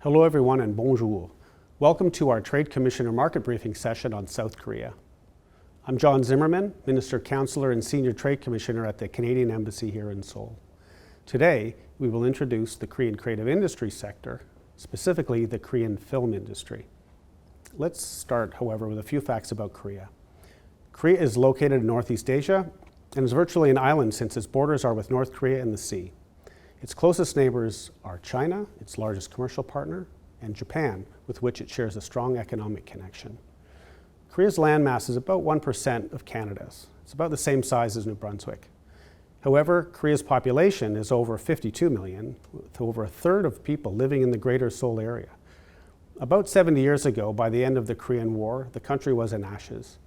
Hello everyone and bonjour. Welcome to our Trade Commissioner Market Briefing session on South Korea. I'm John Zimmerman, Minister, Counselor and Senior Trade Commissioner at the Canadian Embassy here in Seoul. Today, we will introduce the Korean creative industry sector, specifically the Korean film industry. Let's start, however, with a few facts about Korea. Korea is located in Northeast Asia and is virtually an island since its borders are with North Korea and the sea. Its closest neighbors are China, its largest commercial partner, and Japan, with which it shares a strong economic connection. Korea's landmass is about 1% of Canada's. It's about the same size as New Brunswick. However, Korea's population is over 52 million, with over a third of people living in the greater Seoul area. About 70 years ago, by the end of the Korean War, the country was in ashes.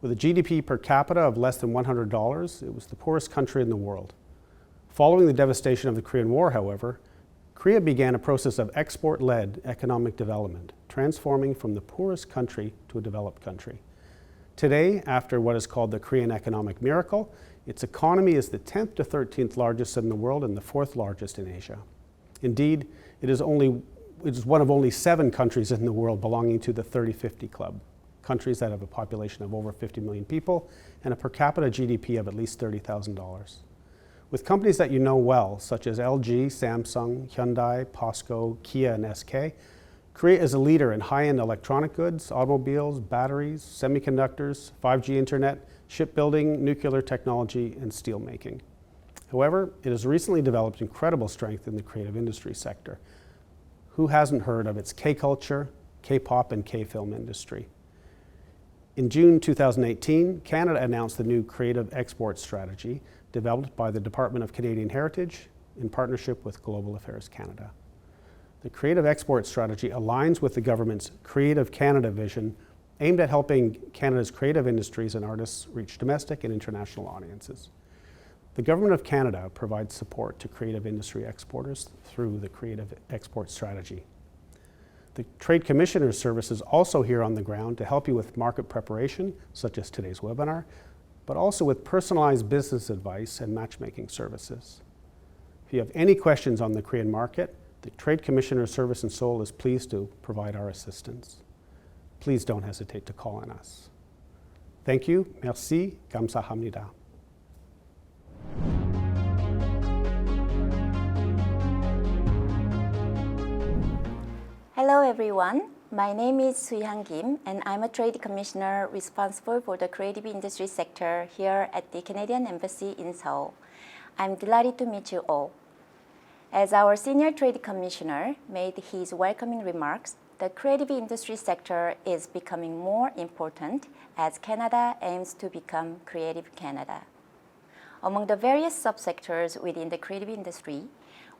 With a GDP per capita of less than $100, it was the poorest country in the world. Following the devastation of the Korean War, however, Korea began a process of export-led economic development, transforming from the poorest country to a developed country. Today, after what is called the Korean economic miracle, its economy is the 10th to 13th largest in the world and the 4th largest in Asia. Indeed, it is one of only 7 countries in the world belonging to the 30-50 club, countries that have a population of over 50 million people and a per capita GDP of at least $30,000. With companies that you know well, such as LG, Samsung, Hyundai, POSCO, Kia, and SK, Korea is a leader in high-end electronic goods, automobiles, batteries, semiconductors, 5G internet, shipbuilding, nuclear technology, and steel making. However, it has recently developed incredible strength in the creative industry sector. Who hasn't heard of its K-culture, K-pop, and K-film industry? In June 2018, Canada announced the new Creative Export Strategy developed by the Department of Canadian Heritage in partnership with Global Affairs Canada. The Creative Export Strategy aligns with the government's Creative Canada vision aimed at helping Canada's creative industries and artists reach domestic and international audiences. The Government of Canada provides support to creative industry exporters through the Creative Export Strategy. The Trade Commissioner's Service is also here on the ground to help you with market preparation, such as today's webinar, but also with personalized business advice and matchmaking services. If you have any questions on the Korean market, the Trade Commissioner's Service in Seoul is pleased to provide our assistance. Please don't hesitate to call on us. Thank you. Merci. 감사합니다. Hello everyone, my name is Soo-hyun Kim and I'm a Trade Commissioner responsible for the creative industry sector here at the Canadian Embassy in Seoul. I'm delighted to meet you all. As our Senior Trade Commissioner made his welcoming remarks, the creative industry sector is becoming more important as Canada aims to become Creative Canada. Among the various subsectors within the creative industry,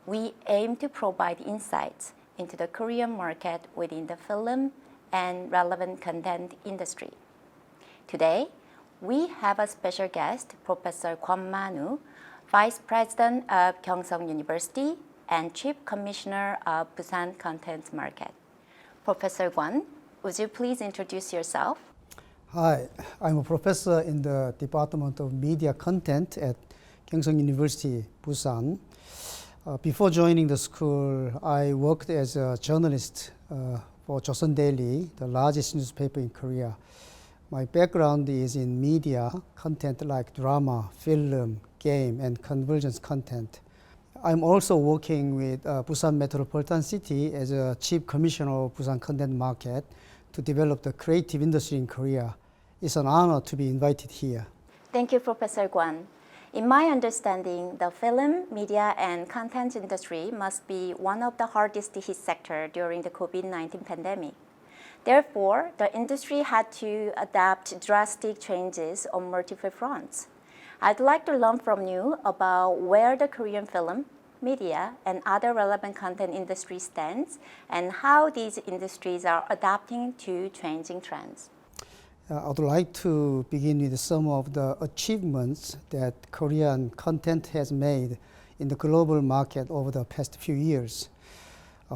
we aim to provide insights into the Korean market within the film and relevant content industry. Today, we have a special guest, Professor Kwon Man-woo, Vice President of Kyongsung University and Chief Commissioner of Busan Content Market. Professor Kwon, would you please introduce yourself? Hi, I'm a professor in the Department of Media Content at Kyongsung University, Busan. Before joining the school, I worked as a journalist for Joseon Daily, the largest newspaper in Korea. My background is in media content like drama, film, game, and convergence content. I'm also working with Busan Metropolitan City as a Chief Commissioner of Busan Content Market to develop the creative industry in Korea. It's an honor to be invited here. Thank you, Professor Kwon. In my understanding, the film, media, and content industry must be one of the hardest hit sectors during the COVID-19 pandemic. Therefore, the industry had to adapt drastic changes on multiple fronts. I'd like to learn from you about where the Korean film, media, and other relevant content industry stands and how these industries are adapting to changing trends. I would like to begin with some of the achievements that Korean content has made in the global market over the past few years.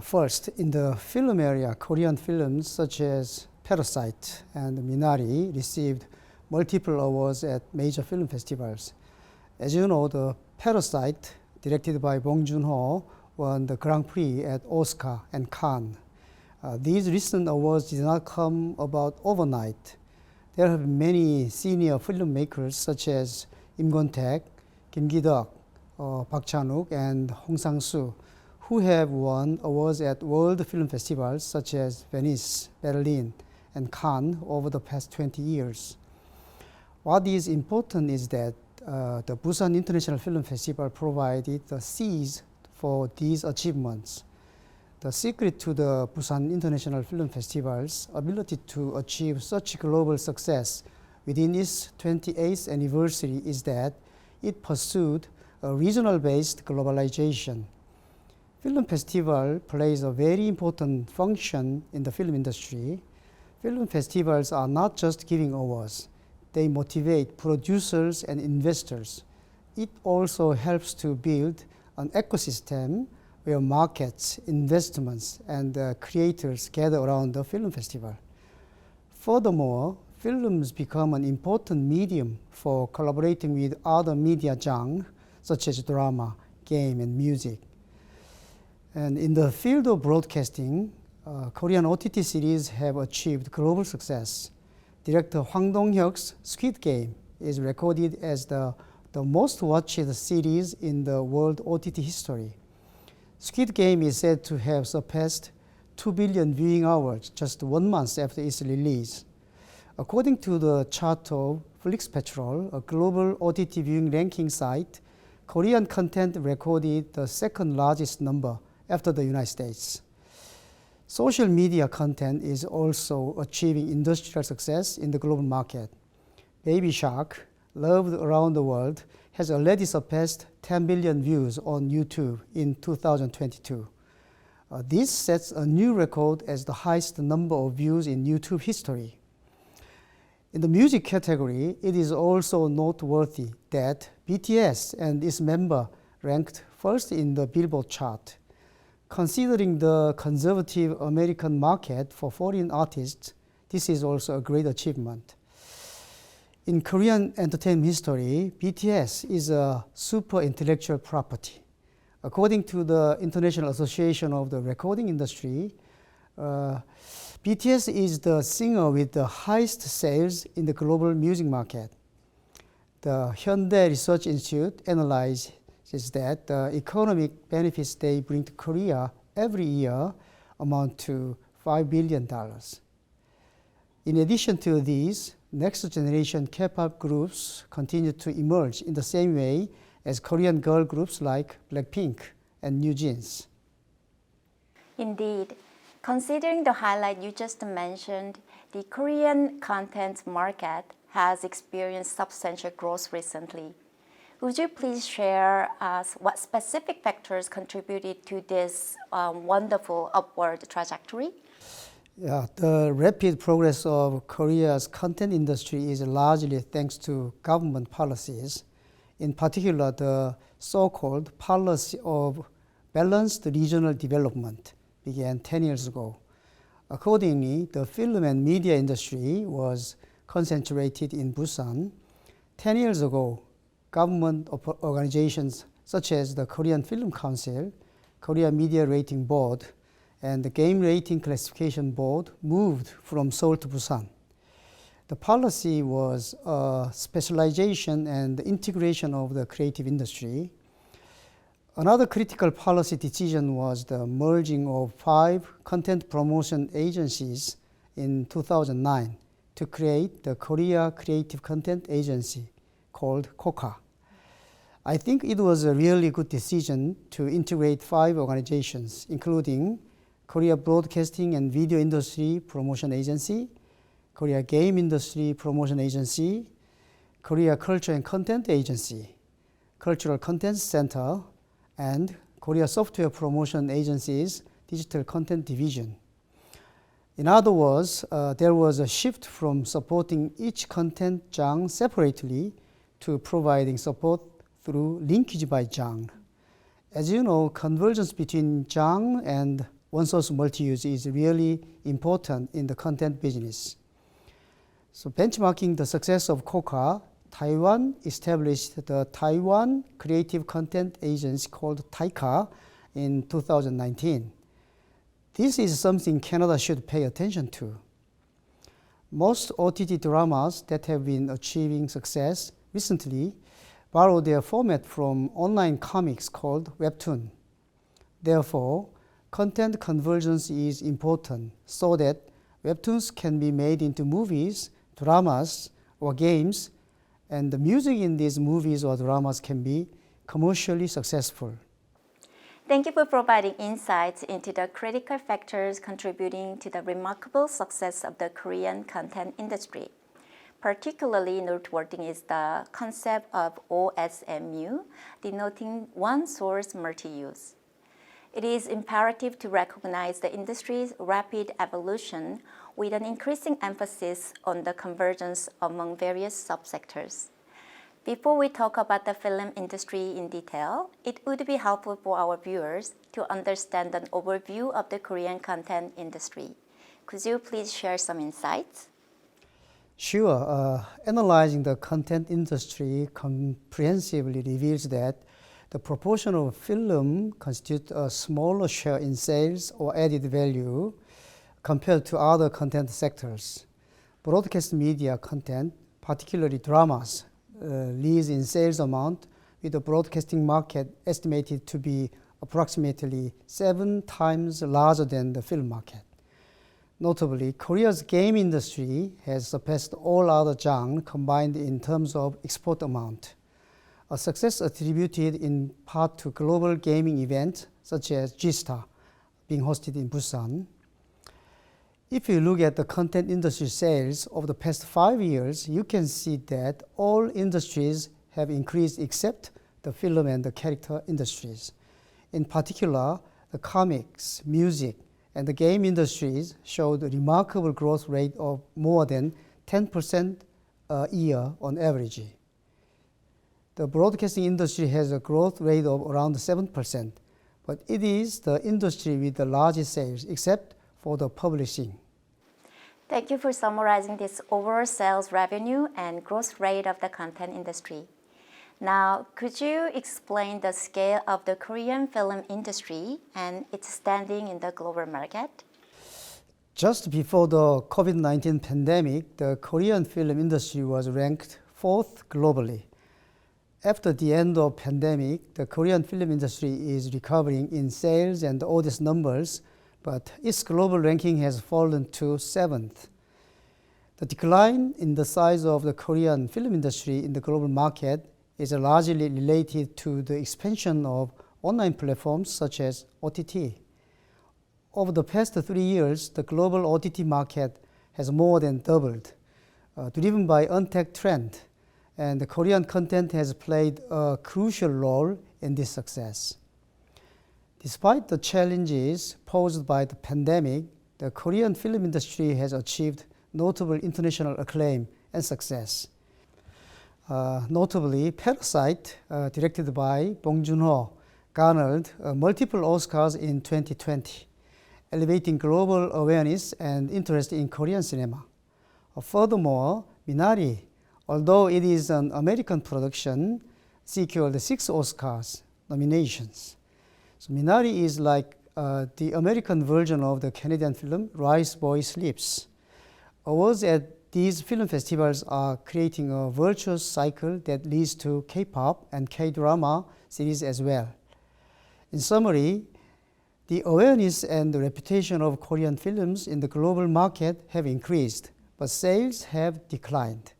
First, in the film area, Korean films such as Parasite and Minari received multiple awards at major film festivals. As you know, the Parasite, directed by Bong Joon-ho, won the Grand Prix at Oscar and Cannes. These recent awards did not come about overnight. There have been many senior filmmakers such as Im Gon-taek, Kim Ki-deok, Park Chan-wook, and Hong Sang-soo, who have won awards at world film festivals such as Venice, Berlin, and Cannes over the past 20 years. What is important is that the Busan International Film Festival provided the seeds for these achievements. The secret to the Busan International Film Festival's ability to achieve such global success within its 28th anniversary is that it pursued a regional-based globalization. Film festival plays a very important function in the film industry. Film festivals are not just giving awards. They motivate producers and investors. It also helps to build an ecosystem where markets, investments, and creators gather around the film festival. Furthermore, films become an important medium for collaborating with other media genres, such as drama, game, and music. And in the field of broadcasting, Korean OTT series have achieved global success. Director Hwang Dong-hyuk's Squid Game is recorded as the most watched series in the world OTT history. Squid Game is said to have surpassed 2 billion viewing hours just 1 month after its release. According to the chart of FlixPetrol, a global OTT viewing ranking site, Korean content recorded the second largest number after the United States. Social media content is also achieving industrial success in the global market. Baby Shark, loved around the world, has already surpassed 10 billion views on YouTube in 2022. This sets a new record as the highest number of views in YouTube history. In the music category, it is also noteworthy that BTS and its member ranked first in the Billboard chart. Considering the conservative American market for foreign artists, this is also a great achievement. In Korean entertainment history, BTS is a super intellectual property. According to the International Association of the Recording Industry, BTS is the singer with the highest sales in the global music market. The Hyundai Research Institute analyzes that the economic benefits they bring to Korea every year amount to $5 billion. In addition to these, next generation K-pop groups continue to emerge in the same way as Korean girl groups like Blackpink and New Jeans. Indeed, considering the highlight you just mentioned, the Korean content market has experienced substantial growth recently. Would you please share us what specific factors contributed to this wonderful upward trajectory? Yeah, the rapid progress of Korea's content industry is largely thanks to government policies, in particular the so-called policy of balanced regional development began 10 years ago. Accordingly, the film and media industry was concentrated in Busan. 10 years ago, government organizations such as the Korean Film Council, Korea Media Rating Board, and the Game Rating Classification Board moved from Seoul to Busan. The policy was specialization and integration of the creative industry. Another critical policy decision was the merging of 5 content promotion agencies in 2009 to create the Korea Creative Content Agency, called KOCA. I think it was a really good decision to integrate 5 organizations, including Korea Broadcasting and Video Industry Promotion Agency, Korea Game Industry Promotion Agency, Korea Culture and Content Agency, Cultural Content Center, and Korea Software Promotion Agency's Digital Content Division. In other words, there was a shift from supporting each content genre separately to providing support through linkage by genre. As you know, convergence between genre and one-source multi-use is really important in the content business. So benchmarking the success of KOCA, Taiwan established the Taiwan Creative Content Agency called TAICA in 2019. This is something Canada should pay attention to. Most OTT dramas that have been achieving success recently borrow their format from online comics called webtoon. Therefore, content convergence is important so that webtoons can be made into movies, dramas, or games, and the music in these movies or dramas can be commercially successful. Thank you for providing insights into the critical factors contributing to the remarkable success of the Korean content industry. Particularly noteworthy is the concept of OSMU, denoting one source multi-use. It is imperative to recognize the industry's rapid evolution with an increasing emphasis on the convergence among various subsectors. Before we talk about the film industry in detail, it would be helpful for our viewers to understand an overview of the Korean content industry. Could you please share some insights? Sure. Analyzing the content industry comprehensively reveals that the proportion of film constitutes a smaller share in sales or added value compared to other content sectors. Broadcast media content, particularly dramas, leads in sales amount, with the broadcasting market estimated to be approximately 7 times larger than the film market. Notably, Korea's game industry has surpassed all other genres combined in terms of export amount, a success attributed in part to global gaming events such as G-Star being hosted in Busan. If you look at the content industry sales over the past 5 years, you can see that all industries have increased except the film and the character industries. In particular, the comics, music, and the game industries showed a remarkable growth rate of more than 10% a year on average. The broadcasting industry has a growth rate of around 7%, but it is the industry with the largest sales, except for the publishing. Thank you for summarizing this overall sales revenue and growth rate of the content industry. Now, could you explain the scale of the Korean film industry and its standing in the global market? Just before the COVID-19 pandemic, the Korean film industry was ranked 4th globally. After the end of the pandemic, the Korean film industry is recovering in sales and audience numbers, but its global ranking has fallen to 7th. The decline in the size of the Korean film industry in the global market is largely related to the expansion of online platforms such as OTT. Over the past 3 years, the global OTT market has more than doubled, driven by untapped trend, and the Korean content has played a crucial role in this success. Despite the challenges posed by the pandemic, the Korean film industry has achieved notable international acclaim and success. Notably, Parasite, directed by Bong Joon-ho, garnered multiple Oscars in 2020, elevating global awareness and interest in Korean cinema. Furthermore, Minari, although it is an American production, secured 6 Oscars nominations. So Minari is like the American version of the Canadian film Rice Boy Sleeps. Awards at these film festivals are creating a virtuous cycle that leads to K-pop and K-drama series as well. In summary, the awareness and the reputation of Korean films in the global market have increased, but sales have declined.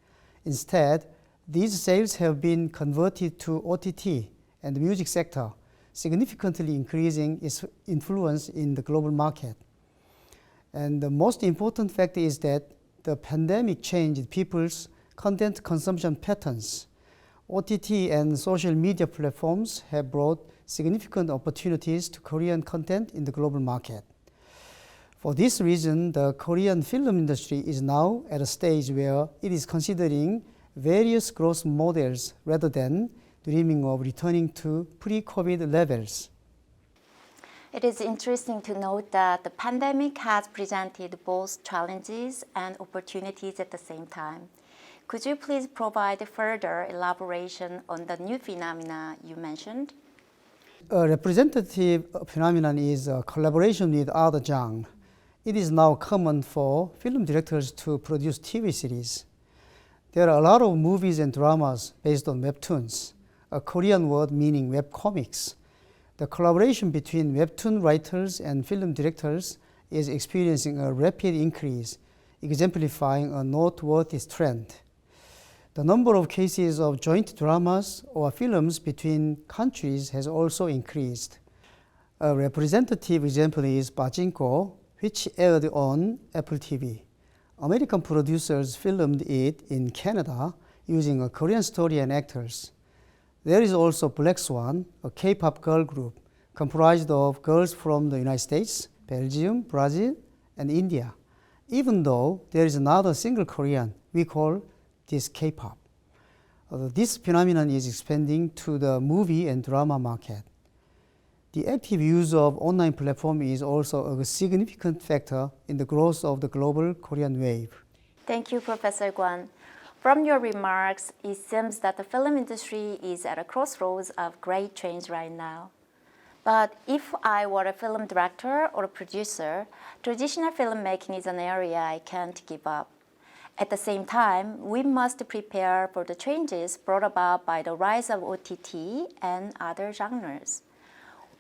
Instead, these sales have been converted to OTT and the music sector, significantly increasing its influence in the global market. And the most important fact is that the pandemic changed people's content consumption patterns. OTT and social media platforms have brought significant opportunities to Korean content in the global market. For this reason, the Korean film industry is now at a stage where it is considering various growth models rather than dreaming of returning to pre-COVID levels. It is interesting to note that the pandemic has presented both challenges and opportunities at the same time. Could you please provide further elaboration on the new phenomena you mentioned? A representative phenomenon is collaboration with other genres. It is now common for film directors to produce TV series. There are a lot of movies and dramas based on webtoons, a Korean word meaning webcomics. The collaboration between webtoon writers and film directors is experiencing a rapid increase, exemplifying a noteworthy trend. The number of cases of joint dramas or films between countries has also increased. A representative example is Pachinko, which aired on Apple TV. American producers filmed it in Canada using a Korean story and actors. There is also Black Swan, a K-pop girl group comprised of girls from the United States, Belgium, Brazil, and India. Even though there is not a single Korean, we call this K-pop. This phenomenon is expanding to the movie and drama market. The active use of online platform is also a significant factor in the growth of the global Korean wave. Thank you, Professor Kwon. From your remarks, it seems that the film industry is at a crossroads of great change right now. But if I were a film director or a producer, traditional filmmaking is an area I can't give up. At the same time, we must prepare for the changes brought about by the rise of OTT and other genres.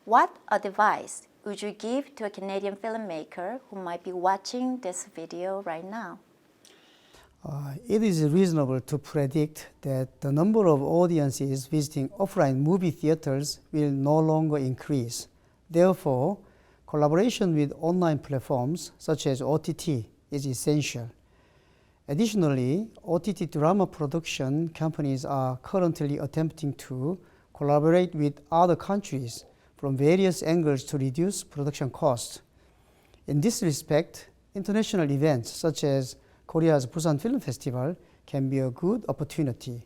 What advice would you give to a Canadian filmmaker who might be watching this video right now? It is reasonable to predict that the number of audiences visiting offline movie theaters will no longer increase. Therefore, collaboration with online platforms such as OTT is essential. Additionally, OTT drama production companies are currently attempting to collaborate with other countries from various angles to reduce production costs. In this respect, international events such as Korea's Busan Film Festival can be a good opportunity.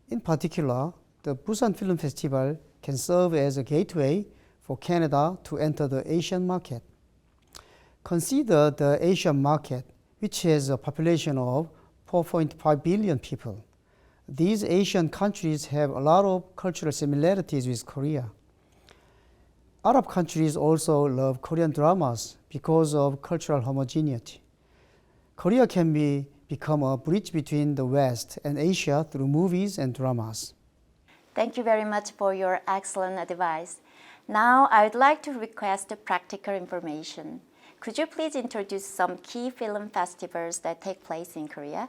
In particular, the Busan Film Festival can serve as a gateway for Canada to enter the Asian market. Consider the Asian market, which has a population of 4.5 billion people. These Asian countries have a lot of cultural similarities with Korea. Arab countries also love Korean dramas because of cultural homogeneity. Korea can become a bridge between the West and Asia through movies and dramas. Thank you very much for your excellent advice. Now, I would like to request practical information. Could you please introduce some key film festivals that take place in Korea?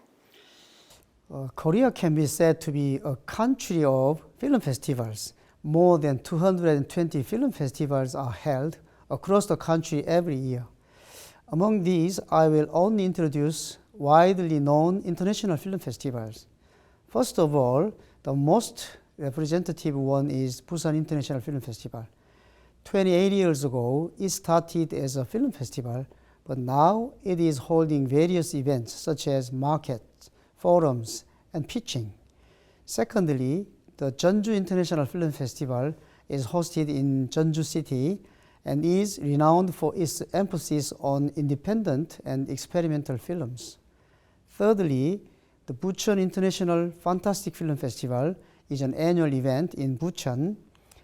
Korea can be said to be a country of film festivals. More than 220 film festivals are held across the country every year. Among these, I will only introduce widely known international film festivals. First of all, the most representative one is Busan International Film Festival. 28 years ago, it started as a film festival, but now it is holding various events such as markets, forums, and pitching. Secondly, the Jeonju International Film Festival is hosted in Jeonju City and is renowned for its emphasis on independent and experimental films. Thirdly, the Busan International Fantastic Film Festival is an annual event in Busan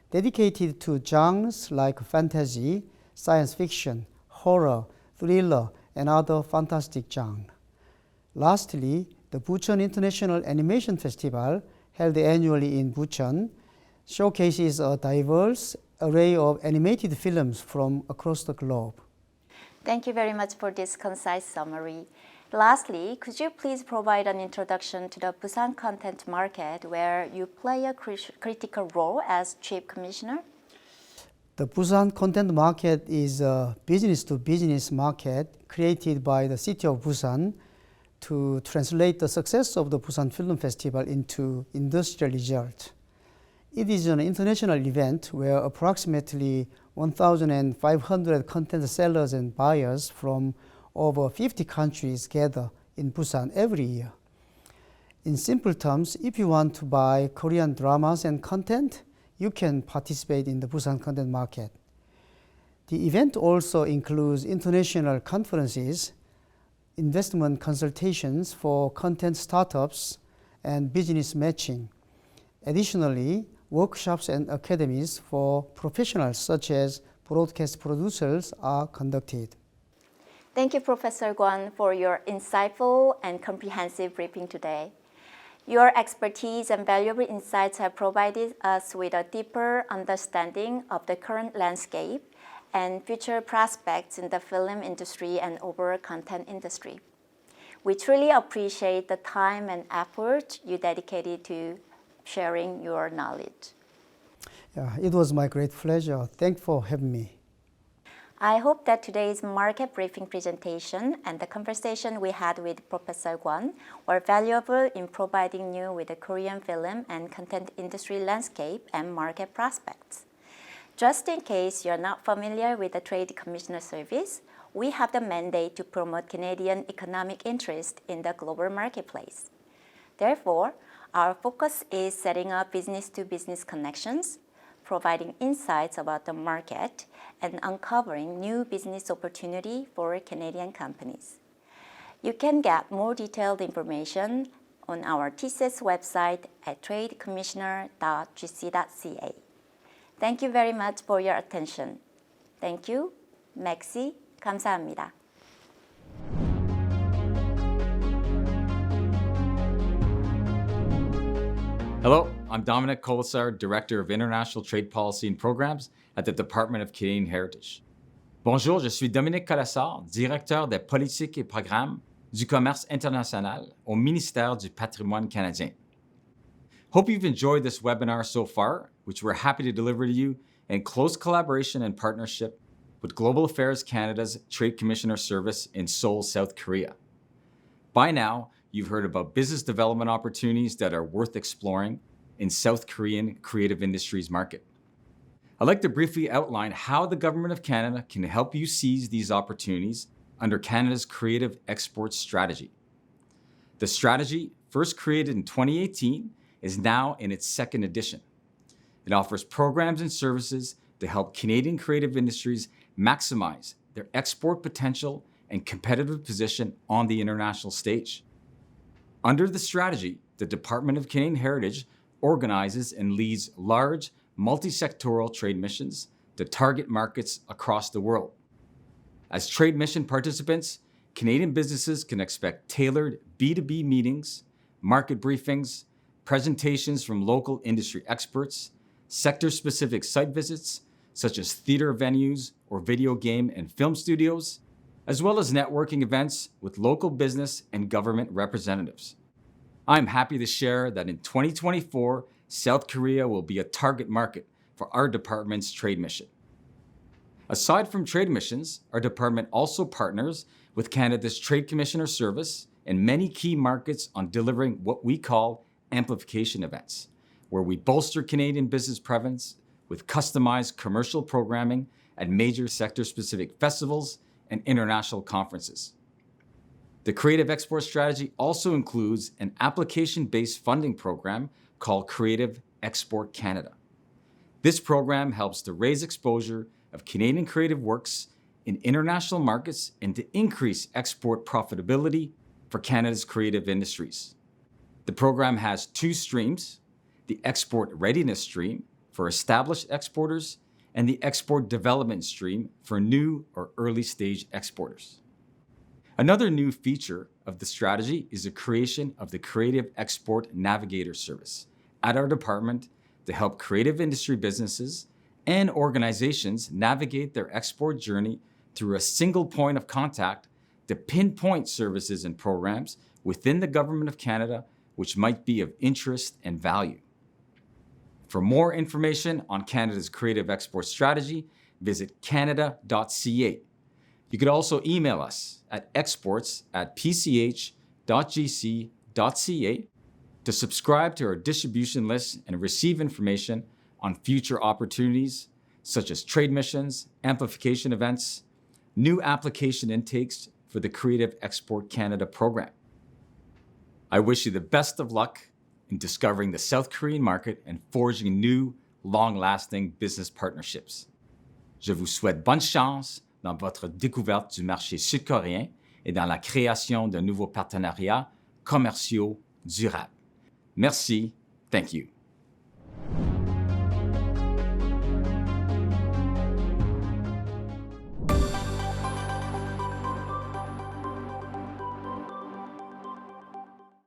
dedicated to genres like fantasy, science fiction, horror, thriller, and other fantastic genres. Lastly, the Busan International Animation Festival, held annually in Busan, showcases a diverse array of animated films from across the globe. Thank you very much for this concise summary. Lastly, could you please provide an introduction to the Busan content market where you play a critical role as Chief Commissioner? The Busan content market is a business-to-business market created by the city of Busan to translate the success of the Busan Film Festival into industrial results. It is an international event where approximately 1,500 content sellers and buyers from over 50 countries gather in Busan every year. In simple terms, if you want to buy Korean dramas and content, you can participate in the Busan content market. The event also includes international conferences, investment consultations for content startups, and business matching. Additionally, workshops and academies for professionals such as broadcast producers are conducted. Thank you, Professor Guan, for your insightful and comprehensive briefing today. Your expertise and valuable insights have provided us with a deeper understanding of the current landscape and future prospects in the film industry and overall content industry. We truly appreciate the time and effort you dedicated to sharing your knowledge. Yeah, it was my great pleasure. Thanks for having me. I hope that today's market briefing presentation and the conversation we had with Professor Guan were valuable in providing you with the Korean film and content industry landscape and market prospects. Just in case you're not familiar with the Trade Commissioner Service, we have the mandate to promote Canadian economic interest in the global marketplace. Therefore, our focus is setting up business-to-business connections, providing insights about the market, and uncovering new business opportunity for Canadian companies. You can get more detailed information on our TCES website at tradecommissioner.gc.ca. Thank you very much for your attention. Thank you. Maxi, 감사합니다. Hello, I'm Dominic Colasar, Director of International Trade Policy and Programs at the Department of Canadian Heritage. Bonjour, je suis Dominique Colasar, Directeur des politiques et programmes du commerce international au ministère du Patrimoine canadien. Hope you've enjoyed this webinar so far, which we're happy to deliver to you in close collaboration and partnership with Global Affairs Canada's Trade Commissioner Service in Seoul, South Korea. By now, you've heard about business development opportunities that are worth exploring in South Korean creative industries market. I'd like to briefly outline how the Government of Canada can help you seize these opportunities under Canada's Creative Export Strategy. The strategy, first created in 2018, is now in its second edition. It offers programs and services to help Canadian creative industries maximize their export potential and competitive position on the international stage. Under the strategy, the Department of Canadian Heritage organizes and leads large, multi-sectoral trade missions to target markets across the world. As trade mission participants, Canadian businesses can expect tailored B2B meetings, market briefings, presentations from local industry experts, sector-specific site visits, such as theater venues or video game and film studios, as well as networking events with local business and government representatives. I'm happy to share that in 2024, South Korea will be a target market for our department's trade mission. Aside from trade missions, our department also partners with Canada's Trade Commissioner Service in many key markets on delivering what we call amplification events, where we bolster Canadian business presence with customized commercial programming at major sector-specific festivals and international conferences. The Creative Export Strategy also includes an application-based funding program called Creative Export Canada. This program helps to raise exposure of Canadian creative works in international markets and to increase export profitability for Canada's creative industries. The program has two streams: the Export Readiness Stream for established exporters and the Export Development Stream for new or early-stage exporters. Another new feature of the strategy is the creation of the Creative Export Navigator Service at our department to help creative industry businesses and organizations navigate their export journey through a single point of contact to pinpoint services and programs within the Government of Canada which might be of interest and value. For more information on Canada's Creative Export Strategy, visit canada.ca. You could also email us at exports@pch.gc.ca to subscribe to our distribution list and receive information on future opportunities such as trade missions, amplification events, new application intakes for the Creative Export Canada program. I wish you the best of luck in discovering the South Korean market and forging new, long-lasting business partnerships. Je vous souhaite bonne chance dans votre découverte du marché sud-coréen et dans la création de nouveaux partenariats commerciaux durables. Merci. Thank you.